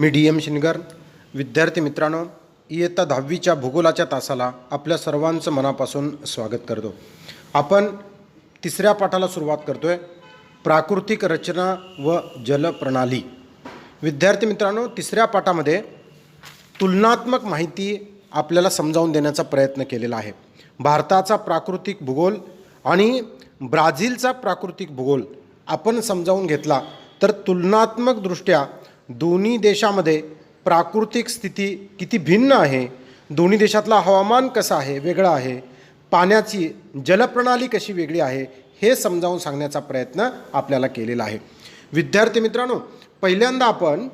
मी DM शिनगर. विद्यार्थी मित्रांनो, इयत्ता 10वीच्या भूगोलाच्या तासाला आपल्या सर्वांचं मनापासून स्वागत करतो. आपण तिसऱ्या पाठाला सुरुवात करतोय, प्राकृतिक रचना व जलप्रणाली. विद्यार्थी मित्रांनो, तिसऱ्या पाठामध्ये तुलनात्मक माहिती आपल्याला समजावून देण्याचा प्रयत्न केलेला आहे. भारताचा प्राकृतिक भूगोल आणि ब्राझीलचा प्राकृतिक भूगोल आपण समजावून घेतला तर तुलनात्मकदृष्ट्या दोन्ही देशामध्ये प्राकृतिक स्थिती किती भिन्न आहे, दोन्ही देशातला हवामान कसं आहे, वेगळं आहे, पाण्याची जलप्रणाली कशी वेगळी आहे, हे समजावून सांगण्याचा प्रयत्न आपल्याला केलेला आहे. विद्यार्थी मित्रांनो, पहिल्यांदा आपण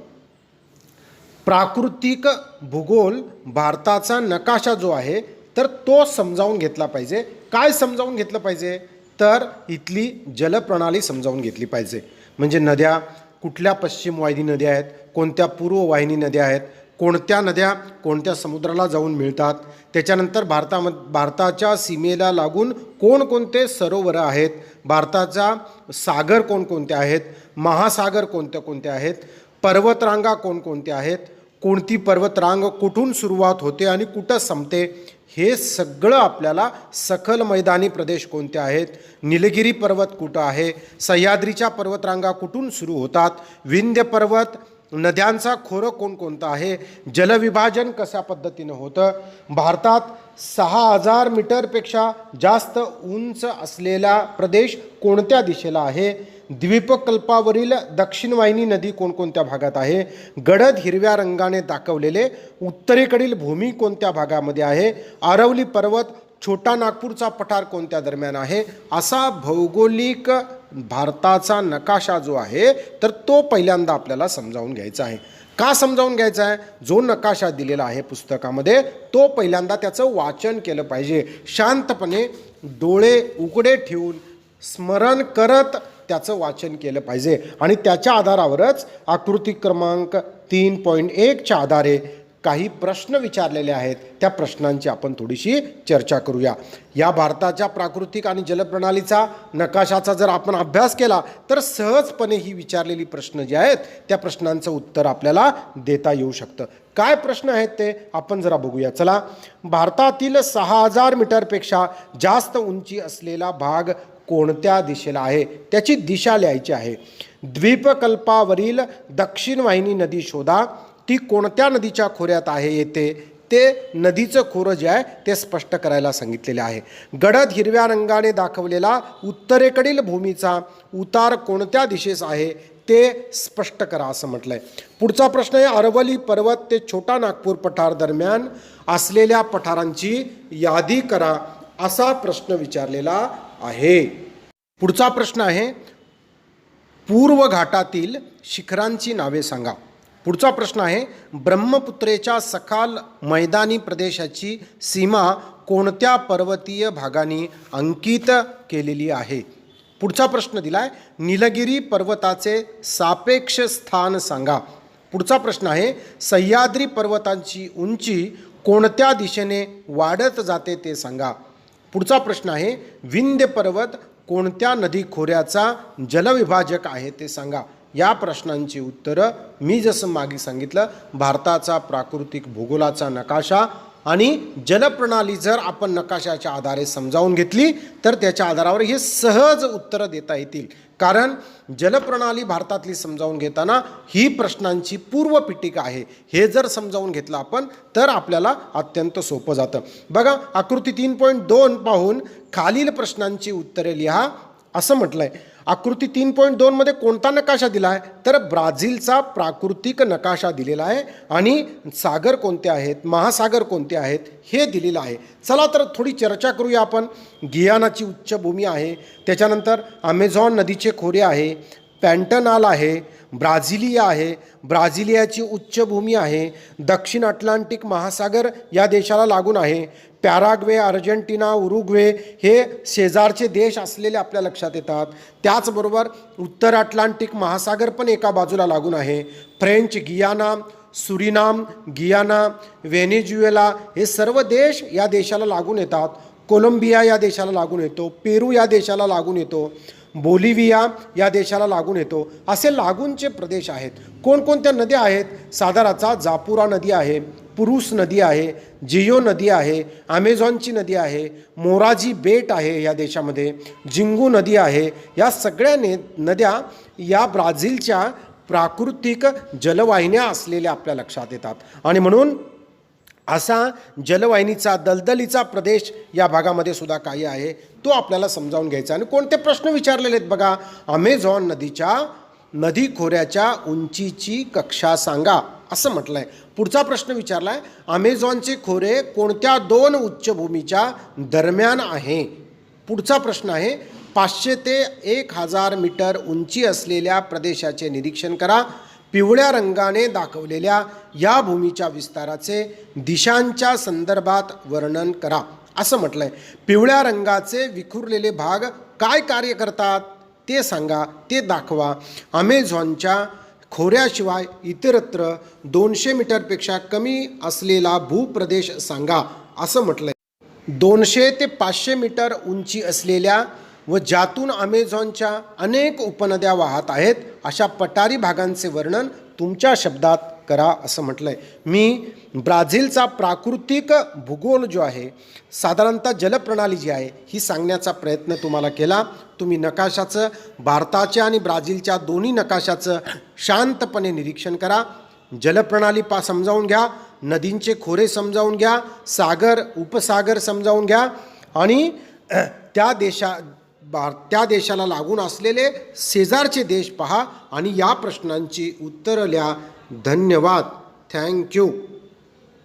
प्राकृतिक भूगोल भारताचा नकाशा जो आहे तर तो समजावून घेतला पाहिजे. काय समजावून घेतलं पाहिजे तर इथली जलप्रणाली समजावून घेतली पाहिजे. म्हणजे नद्या कुठल्या पश्चिम वाहिनी नद्या आहेत, कोणत्या पूर्व वाहिनी नद्या आहेत, कोणत्या नद्या कोणत्या समुद्राला जाऊन मिळतात, त्याच्यानंतर भारताच्या सीमेला लागून कोणकोणते सरोवरं आहेत, भारताचा सागर कोणकोणते आहेत, महासागर कोणत्या कोणत्या आहेत, पर्वतरांगा कोणकोणत्या आहेत, कोणती पर्वतरांग कुठून सुरुवात होते आणि कुठं संपते, हे सगळं आपल्याला सखल मैदानी प्रदेश कोणते आहेत, निलगिरी पर्वत कुठं आहे, सह्याद्रीच्या पर्वतरांगा कुठून सुरू होतात, विंध्य पर्वत नद्यांचा खोरं कोणकोणता आहे, जलविभाजन कशा पद्धतीनं होतं, भारतात 6000 मीटरपेक्षा जास्त उंच असलेला प्रदेश कोणत्या दिशेला आहे, द्वीपकल्पावरील दक्षिण वाहिनी नदी कोणकोणत्या भागात आहे, गडद हिरव्या रंगाने दाखवलेले उत्तरेकडील भूमी कोणत्या भागामध्ये आहे, आरवली पर्वत छोटा नागपूरचा पठार कोणत्या दरम्यान आहे, असा भौगोलिक भारताचा नकाशा जो आहे तर तो पहिल्यांदा आपल्याला समजावून घ्यायचा आहे. का समजावून घ्यायचा आहे? जो नकाशा दिलेला आहे पुस्तकामध्ये तो पहिल्यांदा त्याचं वाचन केलं पाहिजे. शांतपणे डोळे उघडे ठेवून स्मरण करत त्याचं वाचन केलं पाहिजे आणि त्याच्या आधारावरच आकृती क्रमांक 3.1च्या आधारे काही प्रश्न विचारलेले आहेत. त्या प्रश्नांची आपण थोडीशी चर्चा करूया. या भारताच्या प्राकृतिक आणि जलप्रणालीचा नकाशाचा जर आपण अभ्यास केला तर सहजपणे ही विचारलेली प्रश्न जे आहेत त्या प्रश्नांचं उत्तर आपल्याला देता येऊ शकतं. काय प्रश्न आहेत ते आपण जरा बघूया. चला, भारतातील 6000 मीटरपेक्षा जास्त उंची असलेला भाग कोणत्या दिशेला आहे, त्याची दिशा लिहायची आहे. द्वीपकल्पावरील दक्षिण वाहिनी नदी शोधा, ती कोणत्या नदीच्या खोऱ्यात आहे येते, ते नदीचं खोरं जे आहे ते स्पष्ट करायला सांगितलेले आहे. गडद हिरव्या रंगाने दाखवलेला उत्तरेकडील भूमीचा उतार कोणत्या दिशेस आहे ते स्पष्ट करा असं म्हटलंय. पुढचा प्रश्न आहे, अरवली पर्वत ते छोटा नागपूर पठार दरम्यान असलेल्या पठारांची यादी करा असा प्रश्न विचारलेला आहे. पुढचा प्रश्न आहे, पूर्व घाटातील शिखरांची नावे सांगा. पुढचा प्रश्न आहे, ब्रह्मपुत्रेच्या सखाल मैदानी प्रदेशाची सीमा कोणत्या पर्वतीय भागाने अंकित केलेली आहे. पुढचा प्रश्न दिलाय, निलगिरी पर्वताचे सापेक्ष स्थान सांगा. पुढचा प्रश्न आहे, सह्याद्री पर्वतांची उंची कोणत्या दिशेने वाढत जाते ते सांगा. पुढचा प्रश्न आहे, विंध्य पर्वत कोणत्या नदी खोऱ्याचा जलविभाजक आहे ते सांगा. या प्रश्नांची उत्तरं मी जसं मागे सांगितलं, भारताचा प्राकृतिक भूगोलाचा नकाशा आणि जलप्रणाली जर आपण नकाशाच्या आधारे समजावून घेतली तर त्याच्या आधारावर हे सहज उत्तरं देता येतील. कारण जलप्रणाली भारतातली समजावून घेताना ही प्रश्नांची पूर्वपीठिका आहे. हे जर समजावून घेतलं आपण तर आपल्याला अत्यंत सोपं जातं. बघा, आकृती 3.2 पाहून खालील प्रश्नांची उत्तरे लिहा असं म्हटलंय. आकृती 3.2 मध्ये कोणता नकाशा दिला आहे तर ब्राझीलचा प्राकृतिक नकाशा दिलेला आहे आणि सागर कोणते आहेत, महासागर कोणते आहेत हे दिलेलं आहे. चला तर थोडी चर्चा करूया आपण. गियानाची उच्चभूमी आहे, त्याच्यानंतर अमेझॉन नदीचे खोरे आहे, पॅन्टनाल आहे, ब्राझिलिया आहे, ब्राझिलियाची उच्चभूमी आहे, दक्षिण अटलांटिक महासागर या देशाला लागून आहे, पॅराग्वे, अर्जेंटिना, उरुग्वे हे शेजारचे देश असलेले आपल्या लक्षात येतात. त्याचबरोबर उत्तर अटलांटिक महासागर पण एका बाजूला लागून आहे. फ्रेंच गियाना, सुरिनाम, गियाना, व्हेनेझुएला हे सर्व देश या देशाला लागून येतात. कोलंबिया या देशाला लागून येतो, पेरू या देशाला लागून येतो. बोलिव्हिया या देशाला लागून येतो. असे लागूनचे प्रदेश आहेत. कोणकोणत्या नद्या आहेत? साताराचा जापुरा नदी आहे, पुरुष नदी आहे, जियो नदी आहे, ॲमेझॉनची नदी आहे, मोराजी बेट आहे या देशामध्ये, जिंगू नदी आहे. या सगळ्या नद्या या ब्राझीलच्या प्राकृतिक जलवाहिन्या असलेल्या आपल्या लक्षात येतात. आणि म्हणून असा जलवाहिनीचा दलदलीचा प्रदेश या भागामध्ये सुद्धा काही आहे, तो आपल्याला समजावून घ्यायचा. आणि कोणते प्रश्न विचारलेले आहेत बघा. अमेझॉन नदीच्या नदी खोऱ्याच्या उंचीची कक्षा सांगा असं म्हटलं आहे. पुढचा प्रश्न विचारला आहे, अमेझॉनचे खोरे कोणत्या दोन उच्चभूमीच्या दरम्यान आहे. पुढचा प्रश्न आहे, 500 ते 1000 मीटर उंची असलेल्या प्रदेशाचे निरीक्षण करा. पिवळ्या रंगाने दाखवलेल्या या भूमीच्या विस्ताराचे दिशांच्या संदर्भात वर्णन करा असं म्हटलं आहे. पिवळ्या रंगाचे विखुरलेले भाग काय कार्य करतात ते सांगा, ते दाखवा. अमेझॉनच्या खोऱ्याशिवाय इतरत्र 200 मीटरपेक्षा कमी असलेला भूप्रदेश सांगा असं म्हटलं आहे. 200 ते 500 मीटर उंची असलेल्या व ज्यातून अमेझॉनच्या अनेक उपनद्या वाहत आहेत अशा पठारी भागांचे वर्णन तुमच्या शब्दात करा असं म्हटलं आहे. मी ब्राझीलचा प्राकृतिक भूगोल जो आहे, साधारणतः जलप्रणाली जी आहे ही सांगण्याचा प्रयत्न तुम्हाला केला. तुम्ही नकाशाचं, भारताच्या आणि ब्राझीलच्या दोन्ही नकाशाचं शांतपणे निरीक्षण करा. जलप्रणाली समजावून घ्या, नदींचे खोरे समजावून घ्या, सागर उपसागर समजावून घ्या आणि त्या देशाला लागून असलेले शेजारचे देश पहा आणि या प्रश्नांची उत्तरं लिहा. धन्यवाद. थँक्यू.